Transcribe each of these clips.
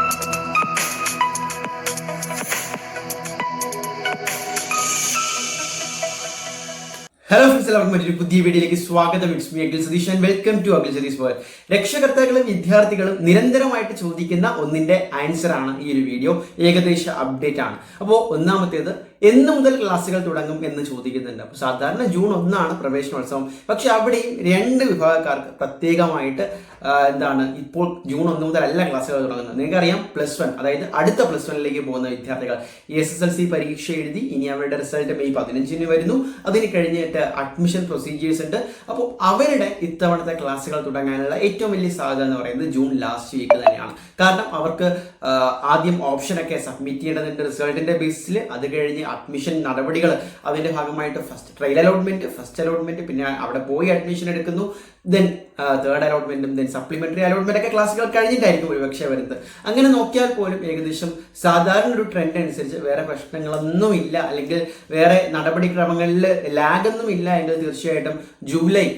Hello friends, എല്ലാവർക്കും മറ്റൊരു പുതിയ വീഡിയോയിലേക്ക് സ്വാഗതം. It's me Akhil Satheesh and welcome to Akhil Satheesh world. രക്ഷകർത്താക്കളും വിദ്യാർത്ഥികളും നിരന്തരമായിട്ട് ചോദിക്കുന്ന ഒന്നിന്റെ ആൻസർ ആണ് ഈ ഒരു വീഡിയോ. ഏകദേശ അപ്ഡേറ്റ് ആണ്. അപ്പോൾ ഒന്നാമത്തേത്, എന്ന് മുതൽ ക്ലാസ്സുകൾ തുടങ്ങും എന്ന് ചോദിക്കുന്നുണ്ട്. അപ്പോൾ സാധാരണ ജൂൺ 1 പ്രവേശനോത്സവം. പക്ഷെ അവിടെയും രണ്ട് വിഭാഗക്കാർക്ക് പ്രത്യേകമായിട്ട് ഇപ്പോൾ ജൂൺ 1 മുതലല്ല ക്ലാസ്സുകൾ തുടങ്ങുന്നത്. നിങ്ങൾക്കറിയാം, +1, അതായത് അടുത്ത +1ലേക്ക് പോകുന്ന വിദ്യാർത്ഥികൾ SSLC പരീക്ഷ എഴുതി ഇനി അവരുടെ റിസൾട്ട് മെയ് 15 വരുന്നു. അതിന് കഴിഞ്ഞിട്ട് അഡ്മിഷൻ പ്രൊസീജിയേഴ്സ് ഉണ്ട്. അപ്പോൾ അവരുടെ ഇത്തവണത്തെ ക്ലാസ്സുകൾ തുടങ്ങാനുള്ള ഏറ്റവും വലിയ സാധ്യത എന്ന് പറയുന്നത് ജൂൺ ലാസ്റ്റ് വീക്ക് തന്നെയാണ്. കാരണം അവർക്ക് ആദ്യം ഓപ്ഷനൊക്കെ സബ്മിറ്റ് ചെയ്യേണ്ടതുണ്ട് റിസൾട്ടിന്റെ ബേസിൽ. അത് കഴിഞ്ഞ് അഡ്മിഷൻ നടപടികൾ, അതിന്റെ ഭാഗമായിട്ട് ഫസ്റ്റ് അലോട്ട്മെന്റ്, പിന്നെ അവിടെ പോയി അഡ്മിഷൻ എടുക്കുന്നു, ദെൻ തേർഡ് അലോട്ട്മെന്റും ദെൻ സപ്ലിമെന്ററി അലോട്ട്മെന്റ് ഒക്കെ ക്ലാസ്സുകൾ കഴിഞ്ഞിട്ടായിരിക്കും ഒരുപക്ഷെ വരുന്നത്. അങ്ങനെ നോക്കിയാൽ പോലും ഏകദേശം സാധാരണ ഒരു ട്രെൻഡ് അനുസരിച്ച് വേറെ പ്രശ്നങ്ങളൊന്നും ഇല്ല, അല്ലെങ്കിൽ വേറെ നടപടിക്രമങ്ങളിൽ ലാഗൊന്നും ഇല്ല എങ്കിൽ തീർച്ചയായിട്ടും ജൂലൈ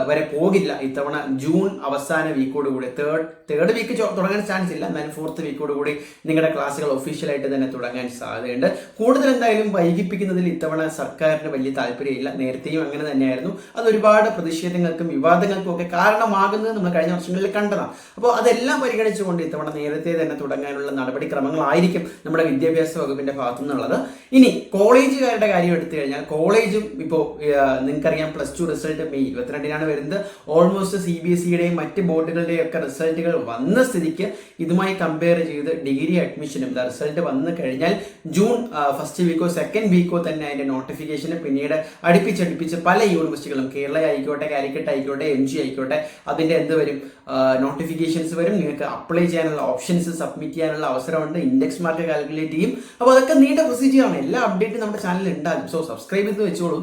വരെ പോകില്ല. ഇത്തവണ ജൂൺ അവസാന വീക്കോടുകൂടി തേർഡ് വീക്ക് തുടങ്ങാൻ ചാൻസ് ഇല്ല, എന്നാലും 4th വീക്കോടുകൂടി നിങ്ങളുടെ ക്ലാസ്സുകൾ ഒഫീഷ്യലായിട്ട് തന്നെ തുടങ്ങാൻ സാധ്യതയുണ്ട്. കൂടുതൽ എന്തായാലും വൈകിപ്പിക്കുന്നതിൽ ഇത്തവണ സർക്കാരിന് വലിയ താല്പര്യമില്ല. നേരത്തെയും അങ്ങനെ തന്നെയായിരുന്നു. അത് ഒരുപാട് പ്രതിഷേധങ്ങൾക്കും വിവാദങ്ങൾക്കും ഒക്കെ കാരണമാകുന്നത് നമ്മൾ കഴിഞ്ഞ വർഷങ്ങളിൽ കണ്ടതാണ്. അപ്പോൾ അതെല്ലാം പരിഗണിച്ചുകൊണ്ട് ഇത്തവണ നേരത്തെ തന്നെ തുടങ്ങാനുള്ള നടപടിക്രമങ്ങളായിരിക്കും നമ്മുടെ വിദ്യാഭ്യാസ വകുപ്പിന്റെ ഭാഗത്തു നിന്നുള്ളത്. ഇനി കോളേജുകാരുടെ കാര്യം എടുത്തു കഴിഞ്ഞാൽ, കോളേജും ഇപ്പോൾ നിങ്ങൾക്കറിയാം +2 റിസൾട്ട് മെയ് 22 വരുന്നത്. ഓൾമോസ്റ്റ് CBSEയുടെയും മറ്റ് ബോർഡുകളുടെയും ഒക്കെ റിസൾട്ടുകൾ വന്ന സ്ഥിതിക്ക് ഇതുമായി കമ്പയർ ചെയ്ത് ഡിഗ്രി അഡ്മിഷനും റിസൾട്ട് വന്നു കഴിഞ്ഞാൽ ജൂൺ ഫസ്റ്റ് വീക്കോ സെക്കൻഡ് വീക്കോ തന്നെ അതിന്റെ നോട്ടിഫിക്കേഷന് പിന്നീട് അടുപ്പിച്ചടുപ്പിച്ച് പല യൂണിവേഴ്സിറ്റികളും, കേരള ആയിക്കോട്ടെ, കാലിക്കറ്റ് ആയിക്കോട്ടെ, MG ആയിക്കോട്ടെ, അതിന്റെ എന്ത് വരും, നോട്ടിഫിക്കേഷൻസ് വരും. നിങ്ങൾക്ക് അപ്ലൈ ചെയ്യാനുള്ള ഓപ്ഷൻസ് സബ്മിറ്റ് ചെയ്യാനുള്ള അവസരമുണ്ട്. ഇൻഡെക്സ് മാർക്ക് കാൽക്കുലേറ്റ് ചെയ്യും. അപ്പോൾ അതൊക്കെ നീണ്ട പ്രൊസീജിയറാണ്. എല്ലാ അപ്ഡേറ്റും നമ്മുടെ ചാനലിൽ ഉണ്ടാകും. സോ സബ്സ്ക്രൈബ് ചെയ്ത് വെച്ചോളൂ.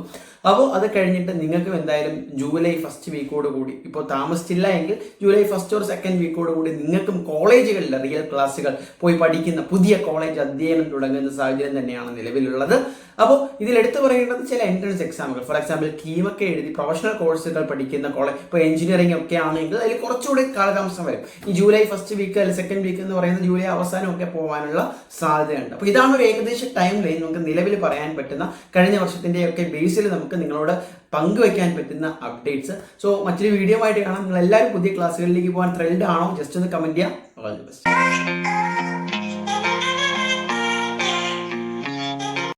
അപ്പോൾ അത് കഴിഞ്ഞിട്ട് നിങ്ങൾക്കും എന്തായാലും ജൂലൈ ഫസ്റ്റ് വീക്കോട് കൂടി, ഇപ്പോൾ താമസിച്ചില്ല എങ്കിൽ ജൂലൈ ഫസ്റ്റ് ഓർ സെക്കൻഡ് വീക്കോട് കൂടി നിങ്ങൾക്കും കോളേജുകളിൽ റിയൽ ക്ലാസ്സുകൾ പോയി പഠിക്കുന്ന, പുതിയ കോളേജ് അധ്യയനം തുടങ്ങുന്ന സാഹചര്യം തന്നെയാണ് നിലവിലുള്ളത്. അപ്പോൾ ഇതിൽ എടുത്തു പറയേണ്ടത് ചില എൻട്രൻസ് എക്സാമുകൾ, ഫോർ എക്സാമ്പിൾ കീമൊക്കെ എഴുതി പ്രൊഫഷണൽ കോഴ്സുകൾ പഠിക്കുന്ന കോളേജ്, ഇപ്പോൾ എഞ്ചിനീയറിംഗ് ഒക്കെ ആണെങ്കിൽ അതിൽ കുറച്ചുകൂടി കാലതാമസം വരും. ഈ ജൂലൈ ഫസ്റ്റ് വീക്ക് അല്ലെങ്കിൽ സെക്കൻഡ് വീക്ക് എന്ന് പറയുന്നത് ജൂലൈ അവസാനമൊക്കെ പോകാനുള്ള സാധ്യതയുണ്ട്. അപ്പോൾ ഇതാണ് ഒരു ഏകദേശ ടൈം ലൈൻ നമുക്ക് നിലവിൽ പറയാൻ പറ്റുന്ന, കഴിഞ്ഞ വർഷത്തിൻ്റെയൊക്കെ ബേസിൽ നമുക്ക് നിങ്ങളോട് പങ്കുവയ്ക്കാൻ പറ്റുന്ന അപ്ഡേറ്റ്സ്. സോ മറ്റൊരു വീഡിയോ ആയിട്ട് കാണാം. നിങ്ങൾ എല്ലാവരും പുതിയ ക്ലാസ്സുകളിലേക്ക് പോകാൻ ത്രിൽഡ് ആണോ? ജസ്റ്റ് ഒന്ന് കമന്റ് ചെയ്യാം. All the best.